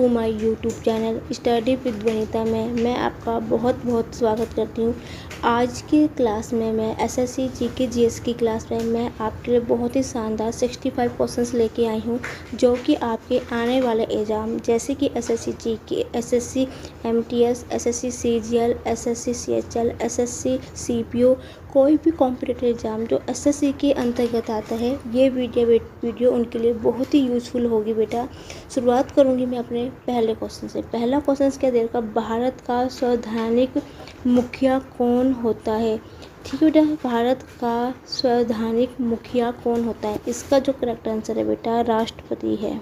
To my YouTube channel study with Vanita में मैं आपका बहुत बहुत स्वागत करती हूँ। आज की क्लास में मैं एसएससी जीके जीएस की क्लास में मैं आपके लिए बहुत ही शानदार 65 क्वेश्चंस लेके आई हूँ, जो कि आपके आने वाले एग्ज़ाम जैसे कि SSC GK, SSC MTS, SSC CGL, SSC CHL, SSC CPO, कोई भी कॉम्पिटिटिव एग्ज़ाम जो एसएससी के अंतर्गत आता है, ये वीडियो उनके लिए बहुत ही यूज़फुल होगी बेटा। शुरुआत करूंगी मैं अपने पहले क्वेश्चन से। पहला क्वेश्चन क्या देगा, भारत का संवैधानिक मुखिया कौन होता है। ठीक है बेटा, भारत का संवैधानिक मुखिया कौन होता है। इसका जो करेक्ट आंसर है बेटा राष्ट्रपति है,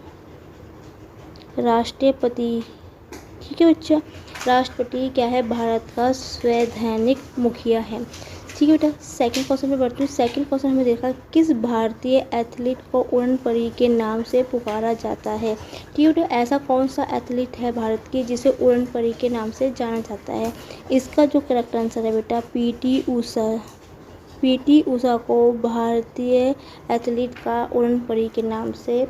राष्ट्रपति। ठीक है बच्चा, राष्ट्रपति क्या है, भारत का संवैधानिक मुखिया है। ठीक है बेटा, सेकंड क्वेश्चन में बढ़ती हूँ। सेकंड क्वेश्चन हमें देखा, किस भारतीय एथलीट को उड़न परी के नाम से पुकारा जाता है। ठीक है बेटा, ऐसा कौन सा एथलीट है भारत की जिसे उड़न परी के नाम से जाना जाता है। इसका जो करेक्ट आंसर है बेटा पीटी ऊषा। पीटी ऊषा को भारतीय एथलीट का उड़न परी के नाम से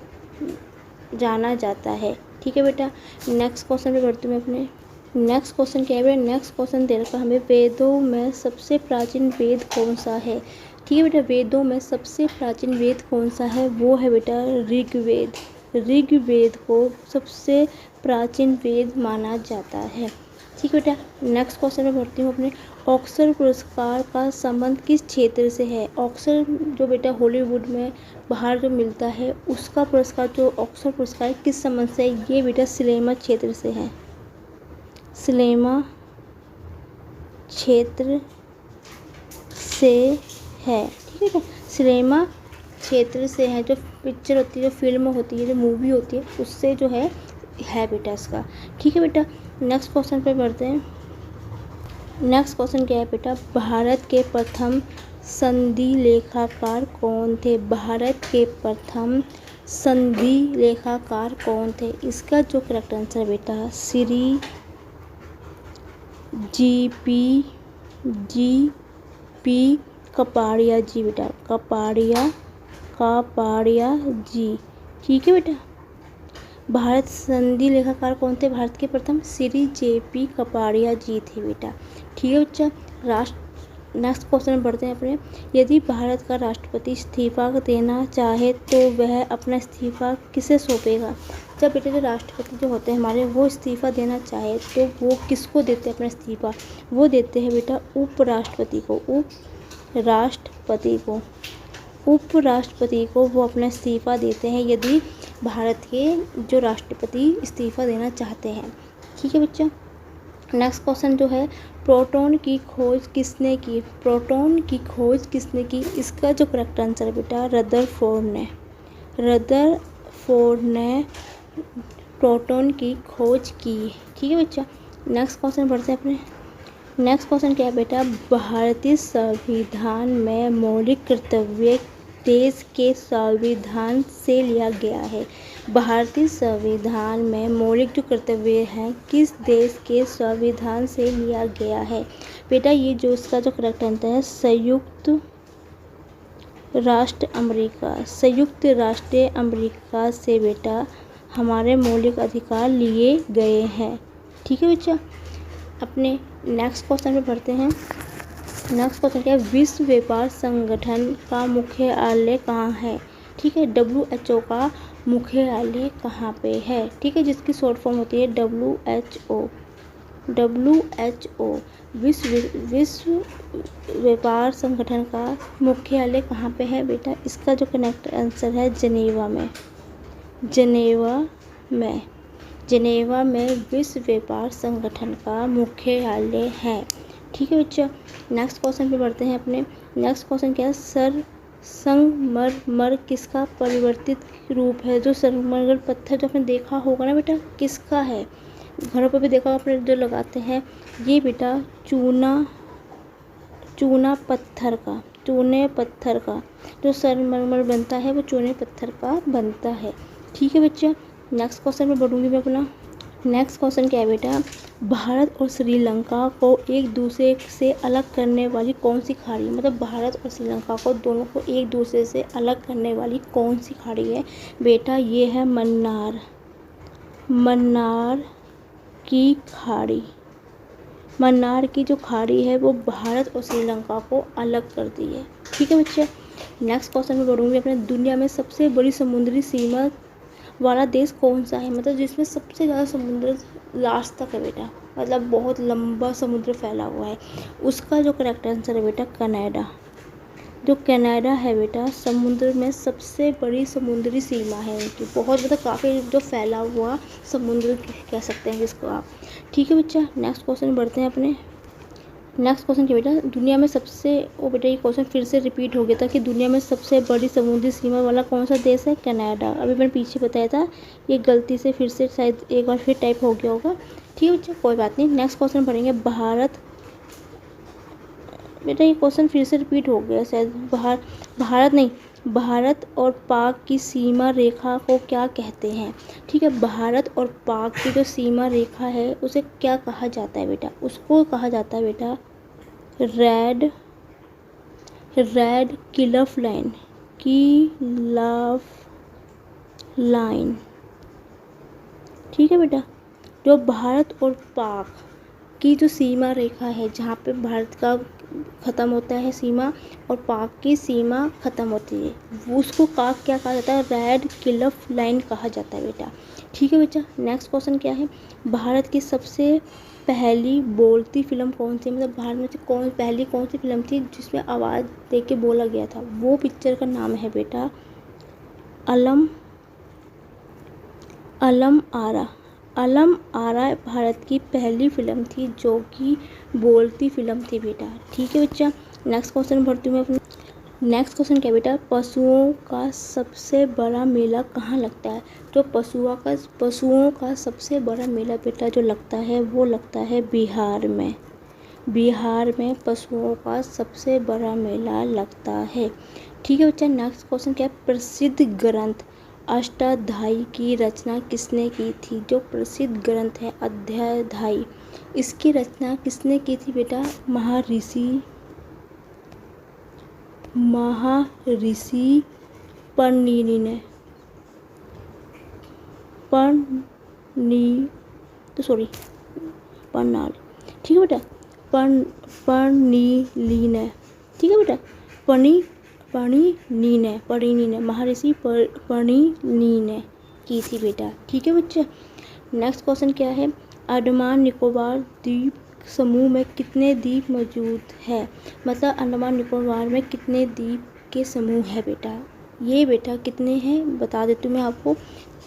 जाना जाता है। ठीक है बेटा, नेक्स्ट क्वेश्चन पे बढ़ती हूँ मैं अपने। नेक्स्ट क्वेश्चन क्या है बेटा, नेक्स्ट क्वेश्चन दे रखा हमें, वेदों में सबसे प्राचीन वेद कौन सा है। ठीक है बेटा, वेदों में सबसे प्राचीन वेद कौन सा है, वो है बेटा ऋग्वेद। ऋग्वेद को सबसे प्राचीन वेद माना जाता है। ठीक है बेटा, नेक्स्ट क्वेश्चन में बढ़ती हूँ अपने। ऑस्कर पुरस्कार का संबंध किस क्षेत्र से है। ऑस्कर जो बेटा हॉलीवुड में बाहर जो मिलता है, उसका पुरस्कार जो ऑस्कर पुरस्कार किस संबंध से है, ये बेटा सिनेमा क्षेत्र से है। सिनेमा क्षेत्र से है। ठीक है बेटा, सिनेमा क्षेत्र से है। जो पिक्चर होती है, जो फिल्म होती है, जो मूवी होती है, उससे जो है बेटा इसका। ठीक है बेटा, नेक्स्ट क्वेश्चन पे बढ़ते हैं। नेक्स्ट क्वेश्चन क्या है बेटा, भारत के प्रथम संधि लेखाकार कौन थे। भारत के प्रथम संधि लेखाकार कौन थे। इसका जो करेक्ट आंसर बेटा श्री जी.पी. कपाड़िया जी बेटा, कपाड़िया जी। ठीक है बेटा, भारत संधि लेखाकार कौन थे भारत के प्रथम, श्री जे.पी. कपाड़िया जी थे बेटा। ठीक है बच्चा, नेक्स्ट क्वेश्चन में बढ़ते हैं अपने। यदि भारत का राष्ट्रपति इस्तीफा देना चाहे तो वह अपना इस्तीफा किसे सौंपेगा। जब बेटा जो राष्ट्रपति जो होते हैं हमारे, वो इस्तीफा देना चाहे तो वो किसको देते हैं अपना इस्तीफा, वो देते हैं बेटा उपराष्ट्रपति को। उपराष्ट्रपति को वो अपना इस्तीफा देते हैं यदि भारत के जो राष्ट्रपति इस्तीफा देना चाहते हैं। ठीक है बच्चा, नेक्स्ट क्वेश्चन जो है, प्रोटॉन की खोज किसने की। प्रोटॉन की खोज किसने की। इसका जो करेक्ट आंसर है बेटा रदरफोर्ड ने प्रोटॉन की खोज की। ठीक है बच्चा, नेक्स्ट क्वेश्चन बढ़ते हैं अपने। नेक्स्ट क्वेश्चन क्या है बेटा, भारतीय संविधान में मौलिक कर्तव्य देश के संविधान से लिया गया है। भारतीय संविधान में मौलिक जो कर्तव्य हैं किस देश के संविधान से लिया गया है। बेटा ये जो इसका जो करेक्ट आंसर है संयुक्त राष्ट्र अमेरिका से बेटा हमारे मौलिक अधिकार लिए गए हैं। ठीक है बच्चा, अपने नेक्स्ट क्वेश्चन पे बढ़ते हैं। नेक्स्ट क्वेश्चन क्या है, विश्व व्यापार संगठन का मुख्यालय कहाँ है। ठीक है, WHO का मुख्यालय कहाँ पे है। ठीक है, जिसकी शॉर्ट फॉर्म होती है WHO। विश्व व्यापार संगठन का मुख्यालय कहाँ पे है बेटा। इसका जो करेक्ट आंसर है जेनेवा में विश्व व्यापार संगठन का मुख्यालय है। ठीक है बच्चा, नेक्स्ट क्वेश्चन पे बढ़ते हैं अपने। नेक्स्ट क्वेश्चन क्या है, संगमरमर किसका परिवर्तित रूप है। जो संगमरमर पत्थर जो आपने देखा होगा ना बेटा, किसका है, घरों पर भी देखा आपने जो लगाते हैं, ये बेटा चूने पत्थर का जो संगमरमर बनता है वो चूने पत्थर का बनता है। ठीक है बच्चा, नेक्स्ट क्वेश्चन में बढ़ूंगी मैं अपना। नेक्स्ट क्वेश्चन क्या है बेटा, भारत और श्रीलंका को एक दूसरे से अलग करने वाली कौन सी खाड़ी, मतलब भारत और श्रीलंका को दोनों को एक दूसरे से अलग करने वाली कौन सी खाड़ी है बेटा। ये है मन्नार की खाड़ी, मन्नार की जो खाड़ी है वो भारत और श्रीलंका को अलग करती है। ठीक है बच्चे, नेक्स्ट क्वेश्चन में बढ़ूंगी अपने। दुनिया में सबसे बड़ी समुद्री सीमा वाला देश कौन सा है, मतलब जिसमें सबसे ज़्यादा समुद्र लास्ट तक है बेटा, मतलब बहुत लंबा समुद्र फैला हुआ है। उसका जो करेक्ट आंसर है बेटा कनाडा। जो कनाडा है बेटा, समुद्र में सबसे बड़ी समुद्री सीमा है उनकी, बहुत मतलब काफ़ी जो फैला हुआ समुद्र कह सकते हैं जिसको आप। ठीक है बच्चा, नेक्स्ट क्वेश्चन बढ़ते हैं अपने। नेक्स्ट क्वेश्चन क्या बेटा, दुनिया में सबसे, ओ बेटा ये क्वेश्चन फिर से रिपीट हो गया था कि दुनिया में सबसे बड़ी समुद्री सीमा वाला कौन सा देश है, कनाडा। अभी मैंने पीछे बताया था, ये गलती से फिर से शायद एक बार फिर टाइप हो गया होगा। ठीक है बच्चा, कोई बात नहीं। नेक्स्ट क्वेश्चन पढ़ेंगे। भारत, बेटा ये क्वेश्चन फिर से रिपीट हो गया शायद। भारत नहीं, भारत और पाक की सीमा रेखा को क्या कहते हैं। ठीक है, भारत और पाक की जो सीमा रेखा है उसे क्या कहा जाता है बेटा, उसको कहा जाता है बेटा रेड किलफ लाइन, लाइन। ठीक है बेटा, जो भारत और पाक की जो सीमा रेखा है, जहाँ पे भारत का ख़त्म होता है सीमा और पाक की सीमा ख़त्म होती है, वो उसको क्या कहा जाता है, रेड किलफ लाइन कहा जाता है बेटा। ठीक है बच्चा, नेक्स्ट क्वेश्चन क्या है। भारत की सबसे पहली बोलती फिल्म कौन सी, मतलब भारत में से पहली कौन सी फिल्म थी जिसमें आवाज़ दे के बोला गया था, वो पिक्चर का नाम है बेटा अलम आरा। अलम आरा भारत की पहली फिल्म थी जो कि बोलती फिल्म थी बेटा। ठीक है बच्चा, नेक्स्ट क्वेश्चन भरती हूँ मैं अपने। नेक्स्ट क्वेश्चन क्या बेटा, पशुओं का सबसे बड़ा मेला कहाँ लगता है। जो पशुओं का सबसे बड़ा मेला बेटा जो लगता है वो लगता है बिहार में। बिहार में पशुओं का सबसे बड़ा मेला लगता है। ठीक है बच्चा, नेक्स्ट क्वेश्चन क्या है, प्रसिद्ध ग्रंथ अष्टाध्यायी की रचना किसने की थी। जो प्रसिद्ध ग्रंथ है अष्टाध्यायी, इसकी रचना किसने की थी बेटा, महर्षि पणिनि ने। परनाल। ठीक है बेटा, पणिनि ने। ठीक है बेटा, पणिनि ने महर्षि पणिनि ने की थी बेटा। ठीक है बच्चे, नेक्स्ट क्वेश्चन क्या है, अंडमान निकोबार द्वीप समूह में कितने द्वीप मौजूद है, मतलब अंडमान निकोबार में कितने द्वीप के समूह है बेटा। ये बेटा कितने हैं बता देती हूँ मैं आपको,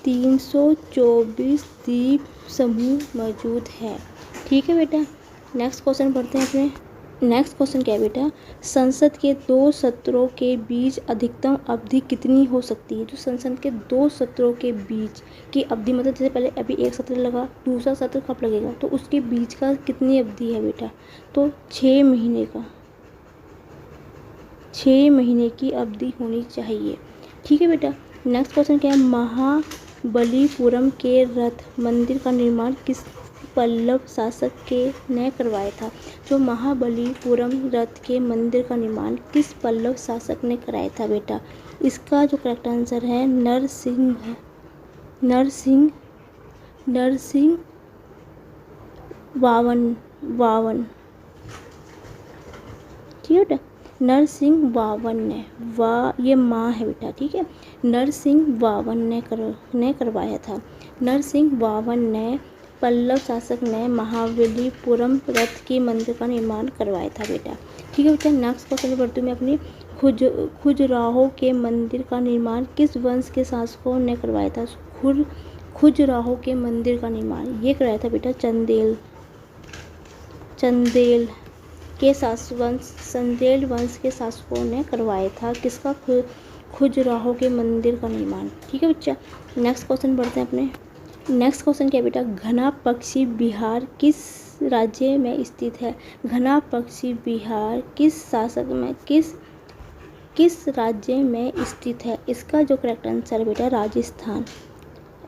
324 द्वीप समूह मौजूद है। ठीक है बेटा, नेक्स्ट क्वेश्चन पढ़ते हैं अपने। नेक्स्ट क्वेश्चन क्या है बेटा, संसद के 2 सत्रों के बीच अधिकतम अवधि कितनी हो सकती है। जो संसद के 2 सत्रों के बीच की अवधि, मतलब जैसे पहले अभी एक सत्र लगा, दूसरा सत्र कब लगेगा, तो उसके बीच का कितनी अवधि है बेटा, तो 6 महीने का, 6 महीने की अवधि होनी चाहिए। ठीक है बेटा, नेक्स्ट क्वेश्चन क्या है, महाबलीपुरम के रथ मंदिर का निर्माण किस पल्लव शासक ने करवाया था। जो महाबलीपुरम रथ के मंदिर का निर्माण किस पल्लव शासक ने कराया था बेटा, इसका जो करेक्ट आंसर है नरसिंह वावन। ठीक है बेटा, नरसिंह वावन ने, ये माँ है बेटा। ठीक है, नरसिंह वावन ने करवाया था। नरसिंह वावन ने, पल्लव शासक ने महाबलीपुरम रथ के मंदिर का निर्माण करवाया था बेटा। ठीक है बेटा, नेक्स्ट क्वेश्चन बढ़ती हूँ मैं अपनी। खजुराहो के मंदिर का निर्माण किस वंश के शासकों ने करवाया था। खजुराहो के मंदिर का निर्माण ये कराया था बेटा चंदेल वंश के शासकों ने करवाया था। किसका, खजुराहो के मंदिर का निर्माण। ठीक है बच्चा, नेक्स्ट क्वेश्चन बढ़ते हैं अपने। नेक्स्ट क्वेश्चन क्या बेटा, घना पक्षी बिहार किस राज्य में स्थित है। घना पक्षी बिहार किस राज्य में स्थित है। इसका जो करेक्ट आंसर है बेटा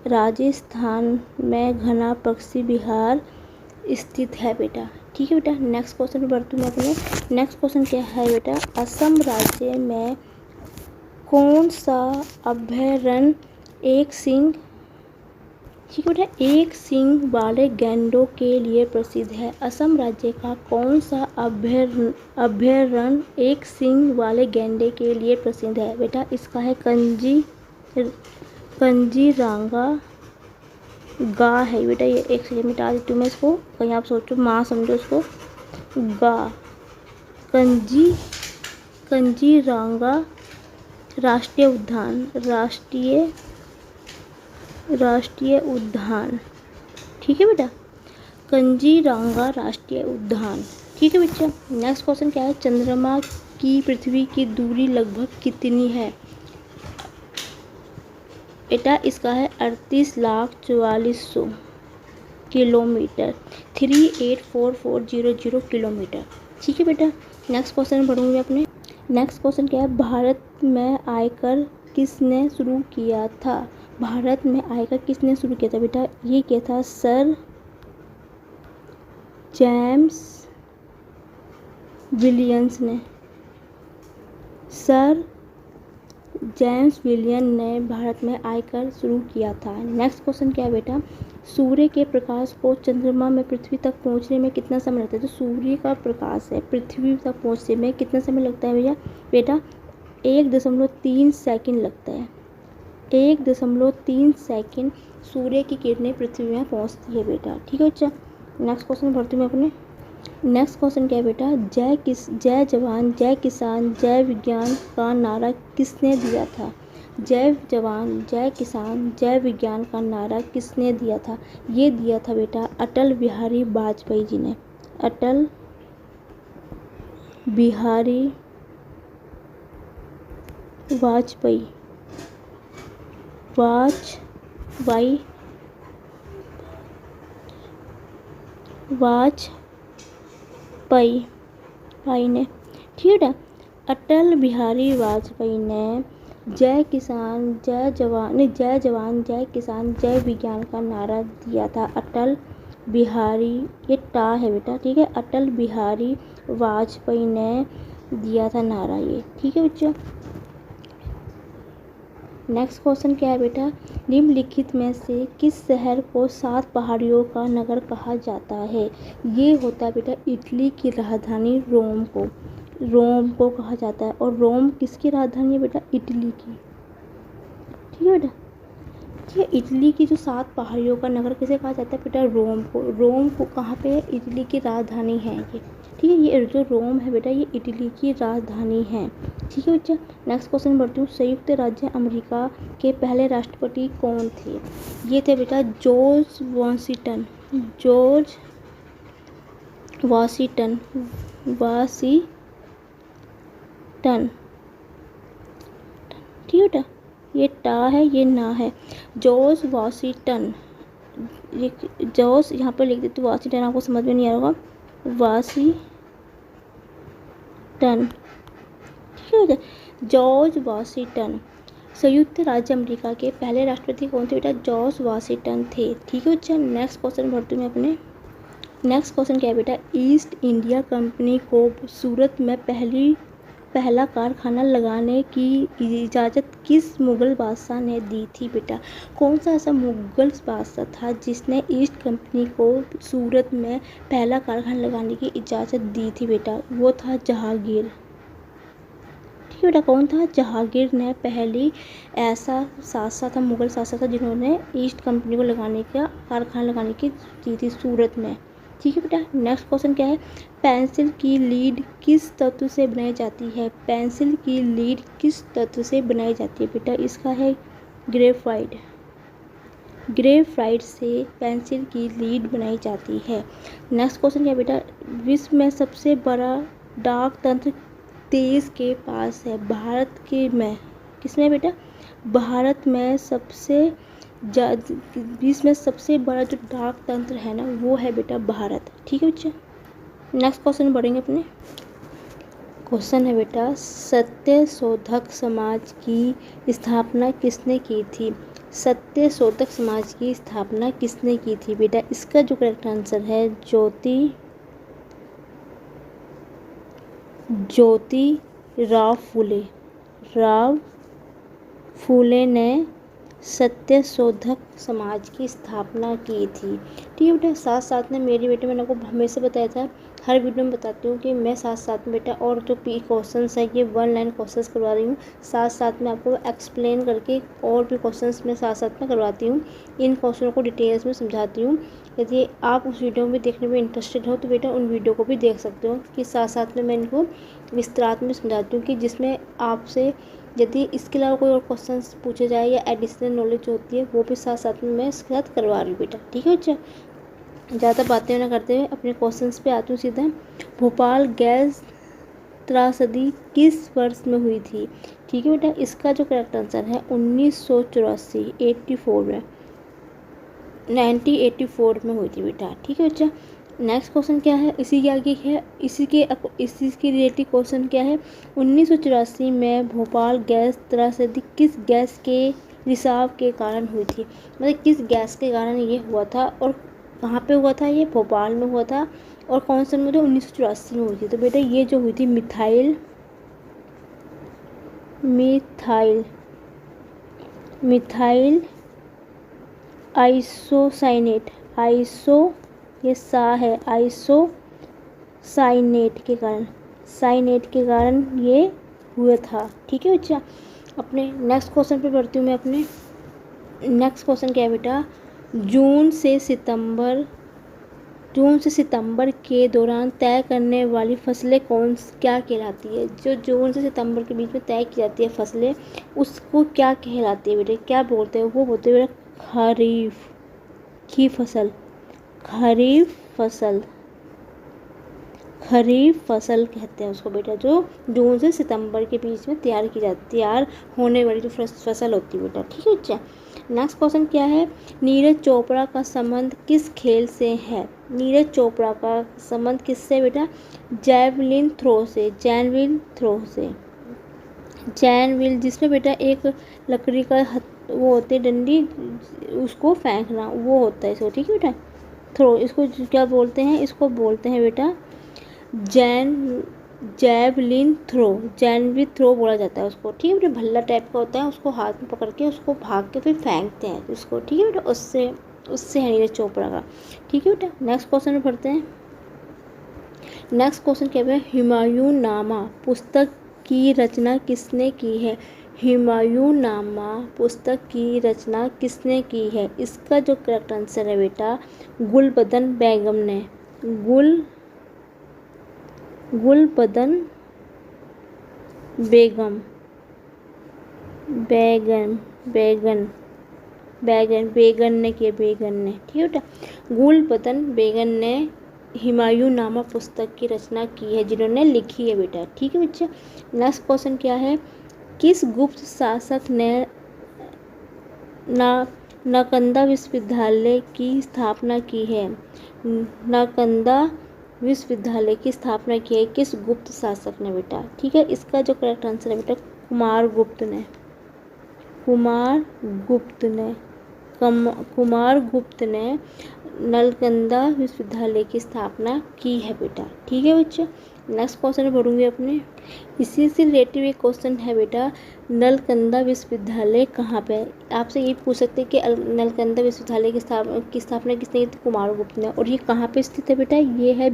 राजस्थान में घना पक्षी बिहार स्थित है बेटा। ठीक है बेटा, नेक्स्ट क्वेश्चन बढ़ती हूँ अपने। नेक्स्ट क्वेश्चन क्या है बेटा, असम राज्य में कौन सा अभयारण्य एक सिंह ठीक है बेटा, एक सींग वाले गैंडों के लिए प्रसिद्ध है। असम राज्य का कौन सा अभयारण्य एक सींग वाले गैंडे के लिए प्रसिद्ध है? बेटा इसका है कंजीरांगा गा है बेटा। ये एक सेकंड मिटा देती हूँ मैं इसको, कहीं आप सोचो माँ समझो इसको। गा कंजीरांगा राष्ट्रीय उद्यान। ठीक है बेटा, कंजीरांगा राष्ट्रीय उद्यान। ठीक है बच्चा, नेक्स्ट क्वेश्चन क्या है? चंद्रमा की पृथ्वी की दूरी लगभग कितनी है? बेटा इसका है 38,44,000 किलोमीटर, 384400 किलोमीटर। ठीक है बेटा, नेक्स्ट क्वेश्चन बढ़ूंगी अपने। नेक्स्ट क्वेश्चन क्या है? भारत में आयकर किसने शुरू किया था? भारत में आयकर किसने शुरू किया था? बेटा ये किया था सर जेम्स विलियम्स ने। सर जेम्स विलियम ने भारत में आयकर शुरू किया था। नेक्स्ट क्वेश्चन क्या है बेटा? सूर्य के प्रकाश को चंद्रमा में पृथ्वी तक पहुंचने में कितना समय लगता है? तो सूर्य का प्रकाश है पृथ्वी तक पहुंचने में कितना समय लगता है भैया? बेटा 1.3 सेकंड लगता है। 1.3 सेकंड सूर्य की किरणें पृथ्वी में पहुंचती है बेटा। ठीक है बच्चा, नेक्स्ट क्वेश्चन बढ़ती हूँ मैं अपने। नेक्स्ट क्वेश्चन क्या है बेटा? जय जवान जय किसान जय विज्ञान का नारा किसने दिया था? जय जवान जय किसान जय विज्ञान का नारा किसने दिया था? ये दिया था बेटा अटल बिहारी वाजपेयी जी ने। अटल बिहारी वाजपेयी भाई ने। ठीक है बेटा, अटल बिहारी वाजपेयी ने जय जवान जय किसान जय विज्ञान का नारा दिया था। अटल बिहारी, ये टा है बेटा, ठीक है, अटल बिहारी वाजपेयी ने दिया था नारा ये। ठीक है बच्चों, नेक्स्ट क्वेश्चन क्या है बेटा? निम्नलिखित में से किस शहर को 7 पहाड़ियों का नगर कहा जाता है? ये होता है बेटा इटली की राजधानी रोम को कहा जाता है। और रोम किसकी राजधानी है बेटा? इटली की। ठीक है बेटा, ठीक है, इटली की जो 7 पहाड़ियों का नगर किसे कहा जाता है बेटा? रोम को कहाँ पे है? इटली की राजधानी है ये। ठीक है, ये जो रोम है बेटा ये इटली की राजधानी है। ठीक है बच्चा, नेक्स्ट क्वेश्चन बढ़ती हूँ। संयुक्त राज्य अमेरिका के पहले राष्ट्रपति कौन थे? ये थे बेटा जॉर्ज वाशिंगटन। ठीक है बेटा, ये टा है ये ना है। जॉर्ज वाशिंगटन, ये जॉर्ज यहाँ पर लिख देते, वाशिंगटन आपको समझ में नहीं आ रहा होगा, वाशिंगटन। ठीक है बेटा, जॉर्ज वाशिंगटन। संयुक्त राज्य अमेरिका के पहले राष्ट्रपति कौन थे बेटा? जॉर्ज वाशिंगटन थे। ठीक है बच्चा, नेक्स्ट क्वेश्चन बढ़ती हूँ मैं अपने। नेक्स्ट क्वेश्चन क्या है बेटा? ईस्ट इंडिया कंपनी को सूरत में पहला कारखाना लगाने की इजाज़त किस मुग़ल बादशाह ने दी थी बेटा? कौन सा ऐसा मुग़ल बादशाह था जिसने ईस्ट कंपनी को सूरत में पहला कारखाना लगाने की इजाज़त दी थी बेटा? वो था जहांगीर। ठीक है बेटा, कौन था? जहांगीर ने पहली ऐसा शासक था, मुग़ल शासक था जिन्होंने ईस्ट कंपनी को कारखाना लगाने की दी थी सूरत में। ठीक है बेटा, नेक्स्ट क्वेश्चन क्या है? पेंसिल की लीड किस तत्व से बनाई जाती है? पेंसिल की लीड किस तत्व से बनाई जाती है बेटा? इसका है ग्रेफाइट से पेंसिल की लीड बनाई जाती है। नेक्स्ट क्वेश्चन क्या है बेटा? विश्व में सबसे बड़ा डाक तंत्र देश के पास है? भारत के में किसमें बेटा? भारत में विश्व में सबसे बड़ा जो डाक तंत्र है ना वो है बेटा भारत। ठीक है बच्चा, नेक्स्ट क्वेश्चन बढ़ेंगे अपने। क्वेश्चन है बेटा सत्य शोधक समाज की स्थापना किसने की थी? सत्य शोधक समाज की स्थापना किसने की थी बेटा? इसका जो करेक्ट आंसर है ज्योति राव फूले ने सत्य शोधक समाज की स्थापना की थी। ठीक है बेटा, साथ साथ में मेरी बेटे मैंने आपको हमेशा बताया था, हर वीडियो में बताती हूँ कि मैं साथ साथ में बेटा और जो क्वेश्चंस है ये 1 लाइन क्वेश्चंस करवा रही हूँ, साथ साथ में आपको एक्सप्लेन करके और भी क्वेश्चंस मैं साथ साथ में करवाती हूँ, इन क्वेश्चनों को डिटेल्स में समझाती हूँ। यदि आप उस वीडियो में देखने में इंटरेस्टेड हो तो बेटा उन वीडियो को भी देख सकते हो, कि साथ साथ में मैं इनको विस्तार में समझाती हूँ, कि जिसमें आपसे यदि इसके अलावा कोई और क्वेश्चंस पूछे जाए या एडिशनल नॉलेज होती है वो भी साथ साथ में मैं इसके साथ करवा रही हूँ बेटा। ठीक है बच्चा, ज़्यादा बातें ना करते हुए अपने क्वेश्चंस पे आती हूँ सीधा। भोपाल गैस त्रासदी किस वर्ष में हुई थी? ठीक है बेटा, इसका जो करेक्ट आंसर है 1984, 84 में, 1984 में हुई थी बेटा। ठीक है बच्चा, नेक्स्ट क्वेश्चन क्या है, इसी के आगे है, इसी के रिलेटेड क्वेश्चन क्या है, 1984 में भोपाल गैस त्रासदी किस गैस के रिसाव के कारण हुई थी? मतलब किस गैस के कारण ये हुआ था और कहाँ पे हुआ था? ये भोपाल में हुआ था और कौन सा में? 1984 में हुई थी। तो बेटा ये जो हुई थी मिथाइल आइसोसाइनेट, ये सा है, आइसोसाइनेट के कारण ये हुआ था। ठीक है बच्चा, अपने नेक्स्ट क्वेश्चन पे बढ़ती हूँ मैं। अपने नेक्स्ट क्वेश्चन क्या है बेटा, जून से सितंबर के दौरान तय करने वाली फसलें क्या कहलाती है? जो जून से सितंबर के बीच में तय की जाती है फसलें, उसको क्या कहलाती है बेटे? क्या बोलते हैं? वो बोलते हैं बेटा खरीफ फसल कहते हैं उसको बेटा, जो जून से सितंबर के बीच में तैयार होने वाली जो फसल होती है बेटा। ठीक है बच्चा, नेक्स्ट क्वेश्चन क्या है, नीरज चोपड़ा का संबंध किस खेल से है? नीरज चोपड़ा का संबंध किससे बेटा? जैवलिन थ्रो से, जिसमें बेटा एक लकड़ी का वो होती है डंडी, उसको फेंकना, वो होता है इसको। ठीक है बेटा, थ्रो, इसको क्या बोलते हैं? इसको बोलते हैं बेटा जैवलिन थ्रो बोला जाता है उसको। ठीक है बेटा, भल्ला टाइप का होता है, उसको हाथ में पकड़ के उसको भाग के फिर फेंकते हैं उसको। ठीक है बेटा, उससे है नीरज चोपड़ा का। ठीक है बेटा, नेक्स्ट क्वेश्चन में पढ़ते हैं। नेक्स्ट क्वेश्चन क्या है, हुमायूं नामा पुस्तक की रचना किसने की है? हुमायूं नामा पुस्तक की रचना किसने की है? इसका जो करेक्ट आंसर है बेटा गुलबदन बेगम ने। गुलबदन बेगम ने किया, बेगन ने। ठीक है बेटा, गुलबदन बेगम ने हुमायूं नामा पुस्तक की रचना की है, जिन्होंने लिखी है बेटा। ठीक है बच्चा, नेक्स्ट क्वेश्चन क्या है, किस गुप्त शासक ने नालंदा विश्वविद्यालय की स्थापना की है? नालंदा विश्वविद्यालय की स्थापना की है किस गुप्त शासक ने बेटा? ठीक है, इसका जो करेक्ट आंसर है बेटा कुमारगुप्त ने नालंदा विश्वविद्यालय की स्थापना की है बेटा। ठीक है बच्चा, नेक्स्ट क्वेश्चन पढ़ूंगी अपने, इसी से रिलेटिव एक क्वेश्चन है बेटा, नालंदा विश्वविद्यालय कहाँ पे है? आपसे ये पूछ सकते हैं कि नालंदा विश्वविद्यालय की स्थापना किसने की थी? कुमारगुप्त ने। और ये कहाँ पे स्थित है बेटा? ये है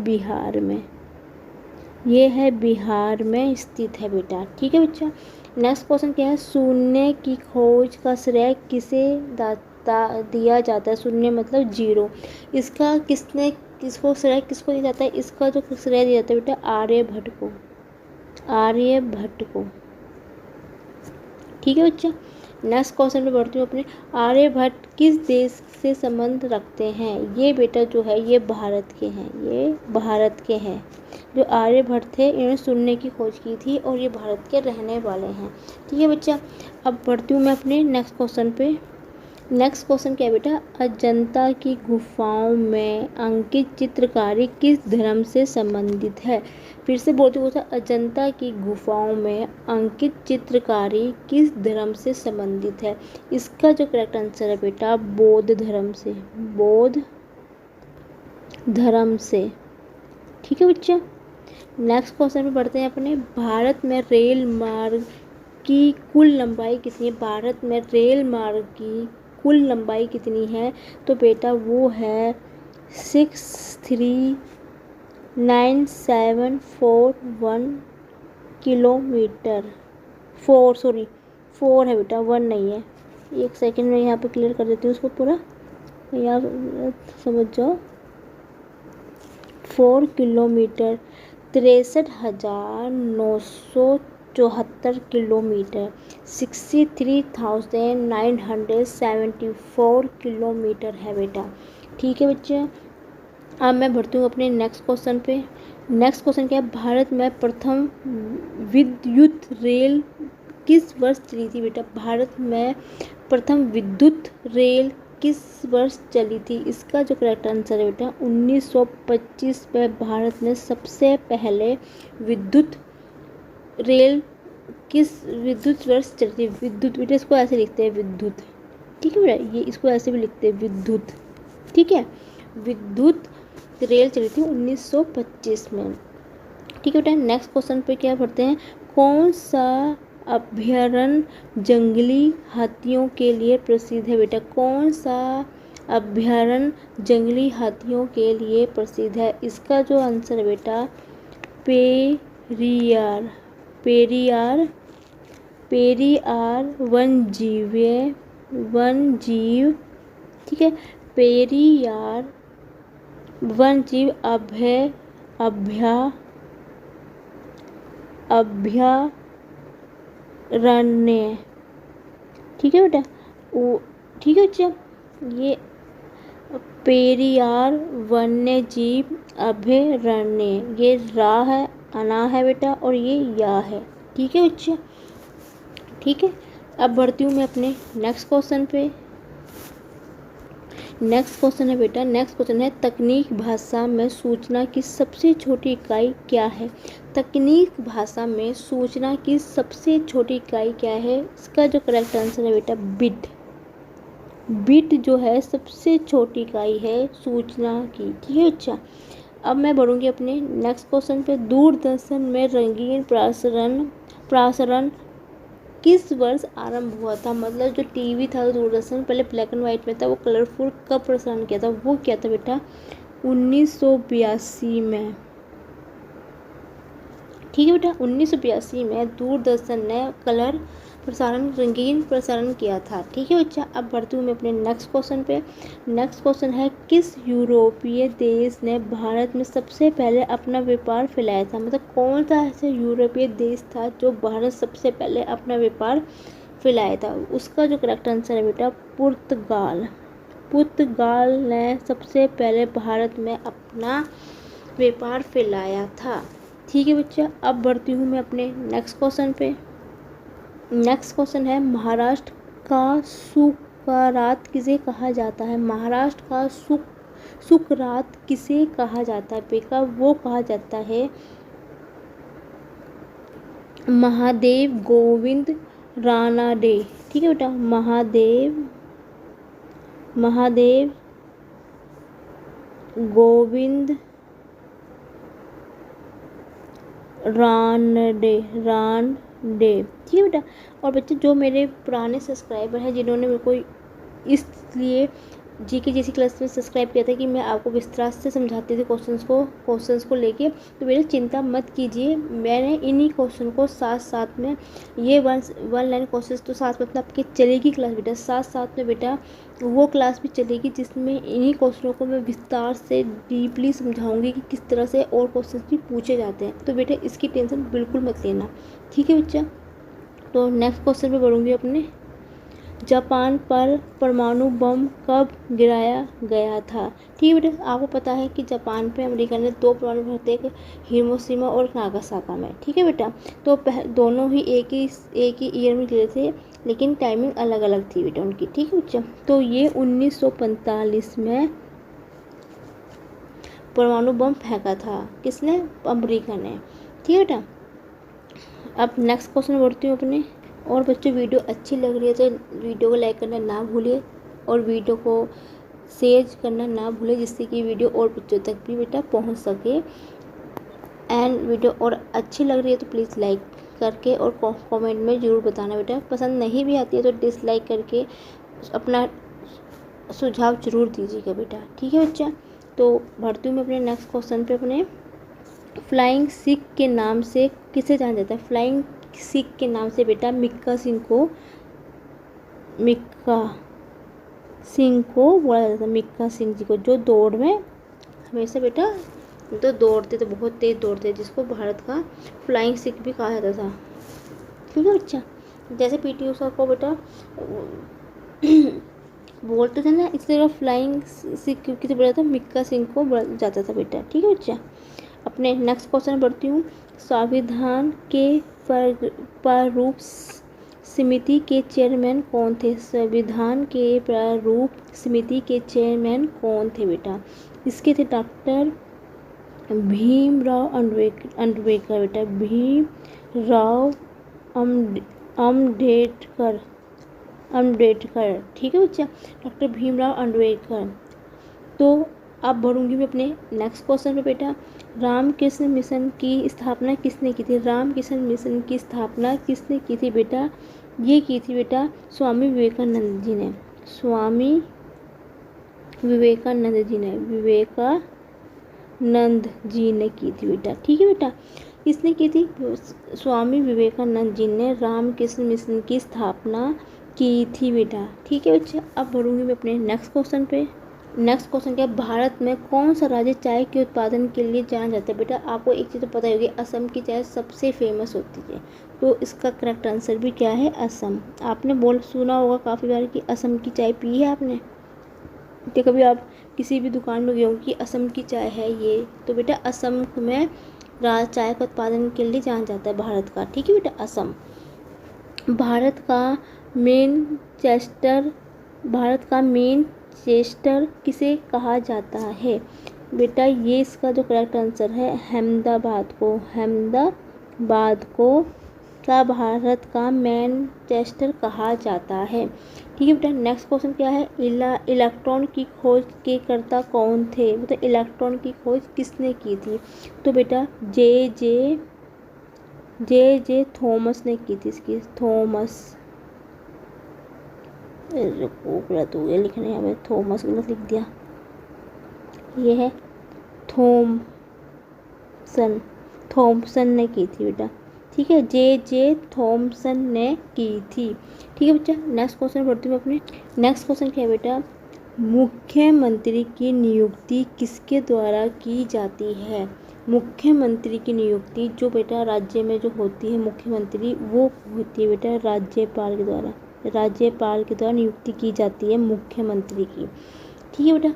बिहार में स्थित है बेटा। ठीक है बच्चा, नेक्स्ट क्वेश्चन क्या है, शून्य की खोज का श्रेय किसे दिया जाता है? शून्य मतलब जीरो, इसका किसको दिया जाता है? इसका जो श्रेय दिया जाता है बेटा आर्यभट्ट को। ठीक है बच्चा, नेक्स्ट क्वेश्चन पे बढ़ती हूँ अपने, आर्यभट्ट किस देश से संबंध रखते हैं? ये बेटा जो है ये भारत के हैं। जो आर्यभट्ट थे इन्होंने शून्य की खोज की थी और ये भारत के रहने वाले हैं। ठीक है बच्चा, अब बढ़ती हूँ मैं अपने नेक्स्ट क्वेश्चन पे। नेक्स्ट क्वेश्चन क्या है बेटा, अजंता की गुफाओं में अंकित चित्रकारी किस धर्म से संबंधित है? फिर से बोलते हुए, अजंता की गुफाओं में अंकित चित्रकारी किस धर्म से संबंधित है? इसका जो करेक्ट आंसर है बेटा बौद्ध धर्म से। ठीक है बच्चा, नेक्स्ट क्वेश्चन पे बढ़ते हैं अपने, भारत में रेल मार्ग की कुल लंबाई कितनी है, भारत में रेल मार्ग की कुल लंबाई कितनी है, तो बेटा वो है 639,741 किलोमीटर। 4 है बेटा, 1 नहीं है। एक सेकंड में यहाँ पे क्लियर कर देती हूँ उसको पूरा, यहाँ समझ जाओ। 4 किलोमीटर 63,974 किलोमीटर, 63,974 किलोमीटर है बेटा। ठीक है बच्चे, अब मैं बढ़ती हूँ अपने नेक्स्ट क्वेश्चन पे। नेक्स्ट क्वेश्चन क्या है, भारत में प्रथम विद्युत रेल किस वर्ष चली थी बेटा, भारत में प्रथम विद्युत रेल किस वर्ष चली थी, इसका जो करेक्ट आंसर है बेटा 1925 में भारत में सबसे पहले विद्युत रेल किस विद्युत वर्ष चली थी। विद्युत बेटा इसको ऐसे लिखते हैं विद्युत, ठीक है बेटा, ये इसको ऐसे भी लिखते हैं विद्युत, ठीक है। विद्युत रेल चली थी 1925 में, ठीक है बेटा। नेक्स्ट क्वेश्चन पे क्या पढ़ते हैं, कौन सा अभयारण्य जंगली हाथियों के लिए प्रसिद्ध है बेटा, कौन सा अभयारण्य जंगली हाथियों के लिए प्रसिद्ध है, इसका जो आंसर है बेटा पेरियार वन जीव, ठीक है, पेरियार वन जीव अभयारण्य, ठीक है बेटा, ठीक है बच्चा, ये पेरियार वन्य जीव अभयारण्य, ये रा है, अना है बेटा, और ये या है, ठीक है बच्चा, ठीक है। अब बढ़ती हूँ मैं अपने नेक्स्ट क्वेश्चन पे। नेक्स्ट क्वेश्चन है बेटा, नेक्स्ट क्वेश्चन है तकनीक भाषा में सूचना की सबसे छोटी इकाई क्या है, तकनीक भाषा में सूचना की सबसे छोटी इकाई क्या है, इसका जो करेक्ट आंसर है बेटा बिट। बिट जो है सबसे छोटी इकाई है सूचना की, ठीक है अच्छा। अब मैं बढ़ूंगी अपने नेक्स्ट क्वेश्चन पे। दूरदर्शन में रंगीन प्रसारण किस वर्ष आरंभ हुआ था, मतलब जो टीवी था दूरदर्शन पहले ब्लैक एंड वाइट में था, वो कलरफुल कब प्रसारण किया था, वो क्या था बेटा 1982 में, ठीक है बेटा। 1982 में दूरदर्शन ने कलर प्रसारण रंगीन प्रसारण किया था, ठीक है बच्चा। अब बढ़ती हूँ मैं अपने नेक्स्ट क्वेश्चन पे। नेक्स्ट क्वेश्चन है किस यूरोपीय देश ने भारत में सबसे पहले अपना व्यापार फैलाया था, मतलब कौन सा ऐसा यूरोपीय देश था जो भारत सबसे पहले अपना व्यापार फैलाया था, उसका जो करेक्ट आंसर है बेटा पुर्तगाल ने सबसे पहले भारत में अपना व्यापार फैलाया था, ठीक है बच्चा। अब बढ़ती हूँ मैं अपने नेक्स्ट क्वेश्चन पे। नेक्स्ट क्वेश्चन है महाराष्ट्र का सुकरात किसे कहा जाता है, महाराष्ट्र का सुकरात किसे कहा जाता है बेटा, वो कहा जाता है महादेव गोविंद रानाडे, ठीक है बेटा, महादेव गोविंद रानडे, ठीक है बेटा। और बच्चे जो मेरे पुराने सब्सक्राइबर हैं जिन्होंने मेरे को इसलिए जीके जैसी क्लास में सब्सक्राइब किया था कि मैं आपको विस्तार से समझाती थी क्वेश्चंस को लेके, तो बेटा चिंता मत कीजिए, मैंने इन्हीं क्वेश्चन को साथ साथ में ये वन लाइन क्वेश्चंस तो साथ में आपकी चलेगी क्लास बेटा, साथ साथ में बेटा वो क्लास भी चलेगी जिसमें इन्हीं क्वेश्चनों को मैं विस्तार से डीपली समझाऊंगी कि किस तरह से और क्वेश्चन भी पूछे जाते हैं, तो बेटा इसकी टेंशन बिल्कुल मत लेना, ठीक है बच्चा। तो नेक्स्ट क्वेश्चन पे बढ़ूंगी अपने। जापान पर परमाणु बम कब गिराया गया था, ठीक है बेटा, आपको पता है कि जापान पे अमेरिका ने 2 परमाणु बम थे, हिरोशिमा और नागासाकी में, ठीक है बेटा। तो दोनों ही एक ही ईयर में गिरे थे, लेकिन टाइमिंग अलग अलग थी बेटा उनकी, ठीक है बच्चा। तो ये 1945 में परमाणु बम फेंका था, किसने, अमेरिका ने, ठीक है बेटा। अब नेक्स्ट क्वेश्चन बढ़ती हूँ अपने। और बच्चों वीडियो अच्छी लग रही है तो वीडियो को लाइक करना ना भूलिए और वीडियो को शेयर करना ना भूलिए, जिससे कि वीडियो और बच्चों तक भी बेटा पहुंच सके। एंड वीडियो और अच्छी लग रही है तो प्लीज़ लाइक करके और कमेंट में ज़रूर बताना बेटा। पसंद नहीं भी आती है तो डिसलाइक करके अपना सुझाव जरूर दीजिएगा बेटा, ठीक है बच्चा। तो बढ़ती हूँ मैं अपने नेक्स्ट क्वेश्चन पे। अपने फ्लाइंग सिख के नाम से किसे जाना जाता है? फ्लाइंग सिख के नाम से बेटा मिक्का सिंह को बोला जाता है। मिक्का सिंह जी को, जो दौड़ में हमेशा बेटा तो दौड़ते तो बहुत तेज दौड़ते, जिसको भारत का फ्लाइंग सिख भी कहा जाता था, ठीक है बच्चा। जैसे पीटी उषा को बेटा बोलते थे ना, इसलिए फ्लाइंग सिख किसे बोला था? मिक्का सिंह को बोला जाता था बेटा, ठीक है बच्चा। अपने नेक्स्ट क्वेश्चन बढ़ती हूँ। संविधान के प्रारूप समिति के चेयरमैन कौन थे? संविधान के प्रारूप समिति के चेयरमैन कौन थे बेटा? इसके थे डॉक्टर भीमराव अम्बेडकर बेटा, भीमराव अम्बेडकर, ठीक है बच्चा, डॉक्टर भीमराव अम्बेडकर। तो अब बढ़ूंगी मैं अपने नेक्स्ट क्वेश्चन पे बेटा। रामकृष्ण मिशन की स्थापना किसने की थी? रामकृष्ण मिशन की स्थापना किसने की थी बेटा? ये की थी बेटा स्वामी विवेकानंद जी ने। स्वामी विवेकानंद जी ने की थी बेटा, ठीक है बेटा। किसने की थी? स्वामी विवेकानंद जी ने रामकृष्ण मिशन की स्थापना की थी बेटा, ठीक है बच्चा। अब बढ़ूंगी मैं अपने नेक्स्ट क्वेश्चन पे। नेक्स्ट क्वेश्चन क्या है? भारत में कौन सा राज्य चाय के उत्पादन के लिए जाना जाता है बेटा? आपको एक चीज़ तो पता होगी, असम की चाय सबसे फेमस होती है, तो इसका करेक्ट आंसर भी क्या है? असम। आपने सुना होगा काफ़ी बार कि असम की चाय पी है आपने, कि कभी आप किसी भी दुकान में गए हो कि असम की चाय है ये, तो बेटा असम में चाय का उत्पादन के लिए जाना जाता है भारत का, ठीक है बेटा, असम। भारत का मेन चेस्टर किसे कहा जाता है बेटा? ये इसका जो करेक्ट आंसर है अहमदाबाद को का भारत का मैनचेस्टर कहा जाता है, ठीक है बेटा। नेक्स्ट क्वेश्चन क्या है? इलेक्ट्रॉन की खोज के कर्ता कौन थे? मतलब इलेक्ट्रॉन की खोज किसने की थी? तो बेटा जे थॉमस ने की थी। इसकी थॉमस, गलत हो गया लिखने में, थॉमस गलत लिख दिया, ये है थॉमसन ने की थी बेटा, ठीक है, जे थॉमसन ने की थी, ठीक है बच्चा। नेक्स्ट क्वेश्चन पढ़ती हूँ अपने। नेक्स्ट क्वेश्चन क्या है बेटा? मुख्यमंत्री की नियुक्ति किसके द्वारा की जाती है? मुख्यमंत्री की नियुक्ति जो बेटा राज्य में जो होती है मुख्यमंत्री, वो होती है बेटा राज्यपाल के द्वारा नियुक्ति की जाती है मुख्यमंत्री की, ठीक है बेटा।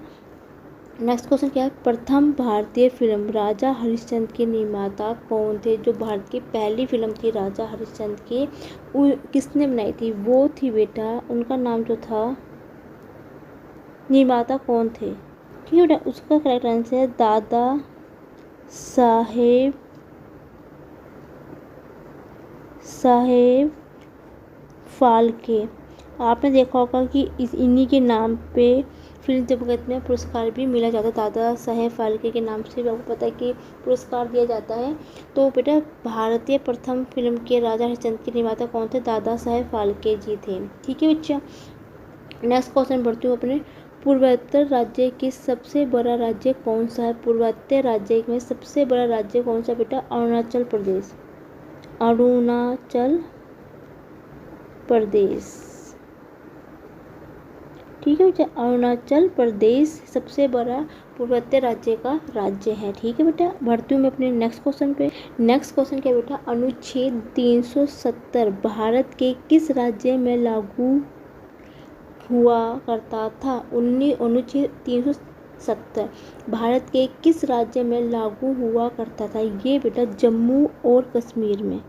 नेक्स्ट क्वेश्चन क्या है? प्रथम भारतीय फिल्म राजा हरिश्चंद्र के निर्माता कौन थे? जो भारत की पहली फिल्म थी राजा हरिश्चंद्र की, किसने बनाई थी? वो थी बेटा, उनका नाम जो था, निर्माता कौन थे, ठीक है बेटा। उसका करेक्ट आंसर है दादा साहेब फाल्के। आपने देखा होगा कि इन्हीं के नाम पे फिल्म जगत में पुरस्कार भी मिला जाता है, दादा साहेब फाल्के के नाम से भी आपको पता है कि पुरस्कार दिया जाता है। तो बेटा भारतीय प्रथम फिल्म के राजा हरिश्चंद्र के निर्माता कौन थे? दादा साहेब फाल्के जी थे, ठीक है बच्चा। नेक्स्ट क्वेश्चन बढ़ती हूँ अपने। पूर्वोत्तर राज्य के सबसे बड़ा राज्य कौन सा है? पूर्वोत्तर राज्य में सबसे बड़ा राज्य कौन सा बेटा? अरुणाचल प्रदेश, ठीक है बेटा, अरुणाचल प्रदेश सबसे बड़ा पूर्वोत्तर राज्य का राज्य है, ठीक है बेटा। बढ़ती हूँ मैं अपने नेक्स्ट क्वेश्चन पे। नेक्स्ट क्वेश्चन क्या बेटा? अनुच्छेद 370 भारत के किस राज्य में लागू हुआ करता था? अनुच्छेद 370 भारत के किस राज्य में लागू हुआ करता था? ये बेटा जम्मू और कश्मीर में,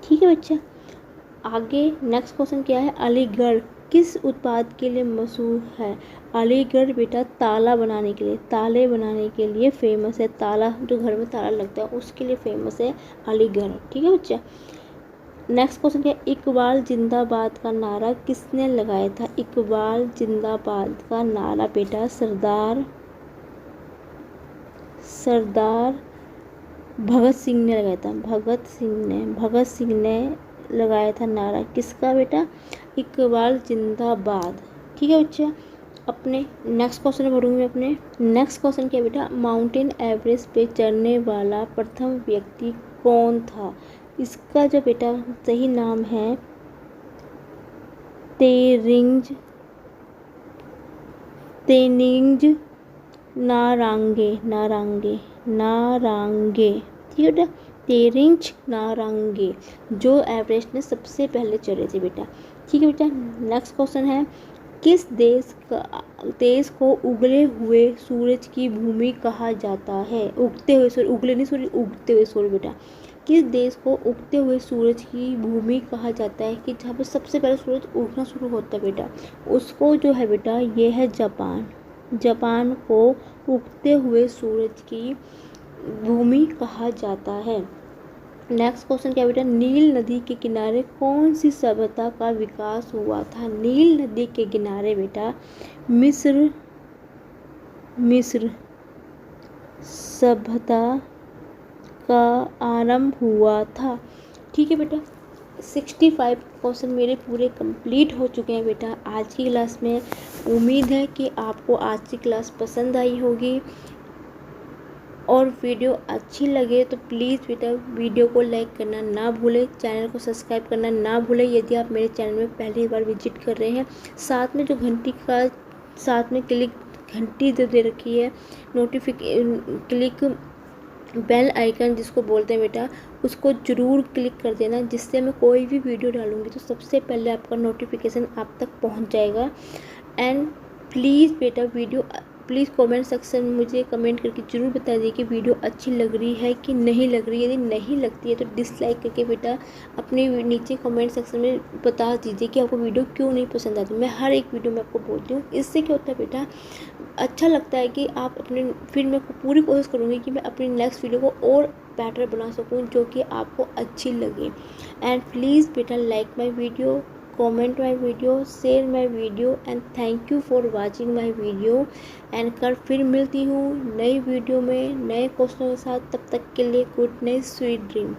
ठीक है बच्चा। आगे नेक्स्ट क्वेश्चन क्या है? अलीगढ़ किस उत्पाद के लिए मशहूर है? अलीगढ़ बेटा ताले बनाने के लिए फेमस है। ताला जो घर में ताला लगता है उसके लिए फेमस है अलीगढ़, ठीक है बच्चा। नेक्स्ट क्वेश्चन क्या है, इकबाल जिंदाबाद का नारा किसने लगाया था? इकबाल जिंदाबाद का नारा बेटा सरदार भगत सिंह ने लगाया था। भगत सिंह ने लगाया था नारा किसका बेटा? इकबाल जिंदाबाद। ठीक है बच्चा, अपने नेक्स्ट क्वेश्चन पढ़ूंगी मैं। अपने नेक्स्ट क्वेश्चन क्या है बेटा, माउंटेन एवरेस्ट पे चढ़ने वाला प्रथम व्यक्ति कौन था? इसका जो बेटा सही नाम है तेनिंज नारांगे। ठीक है बेटा, तेरिंज नारांगे जो एवरेस्ट ने सबसे पहले चढ़े थे बेटा। ठीक है बेटा, नेक्स्ट क्वेश्चन है, किस देश को उगले हुए सूरज की भूमि कहा जाता है? उगते हुए सूरज, उगले नहीं सूरज, उगते हुए सूरज बेटा। किस देश को उगते हुए सूरज की भूमि कहा जाता है? कि जहाँ पर सबसे पहले सूरज उगना शुरू होता है बेटा, उसको जो है बेटा ये है जापान। जापान को उगते हुए सूरज की भूमि कहा जाता है। नेक्स्ट क्वेश्चन क्या बेटा, नील नदी के किनारे कौन सी सभ्यता का विकास हुआ था? नील नदी के किनारे बेटा मिस्र सभ्यता का आरंभ हुआ था। ठीक है बेटा, 65 क्वेश्चन मेरे पूरे कंप्लीट हो चुके हैं बेटा आज की क्लास में। उम्मीद है कि आपको आज की क्लास पसंद आई होगी और वीडियो अच्छी लगे तो प्लीज़ बेटा वीडियो को लाइक करना ना भूलें, चैनल को सब्सक्राइब करना ना भूलें यदि आप मेरे चैनल में पहली बार विजिट कर रहे हैं। साथ में जो साथ में घंटी जो दे रखी है क्लिक बेल आइकन जिसको बोलते हैं बेटा, उसको ज़रूर क्लिक कर देना, जिससे मैं कोई भी वीडियो डालूंगी तो सबसे पहले आपका नोटिफिकेशन आप तक पहुंच जाएगा। एंड प्लीज़ बेटा प्लीज़ कमेंट सेक्शन में मुझे कमेंट करके ज़रूर बता दीजिए कि वीडियो अच्छी लग रही है कि नहीं लग रही है। यदि नहीं लगती है तो डिसलाइक करके बेटा अपने नीचे कमेंट सेक्शन में बता दीजिए कि आपको वीडियो क्यों नहीं पसंद आती। मैं हर एक वीडियो में आपको बोलती हूँ, इससे क्या होता है बेटा अच्छा लगता है कि आप फिर मैं पूरी कोशिश करूँगी कि मैं अपनी नेक्स्ट वीडियो को और बेटर बना सकूँ जो कि आपको अच्छी लगे। एंड प्लीज़ बेटा like my video, comment my video, share my video and thank you for watching my video। And कल फिर मिलती हूँ नई वीडियो में नए क्वेश्चनों के साथ। तब तक के लिए गुड नाइट, स्वीट ड्रीम।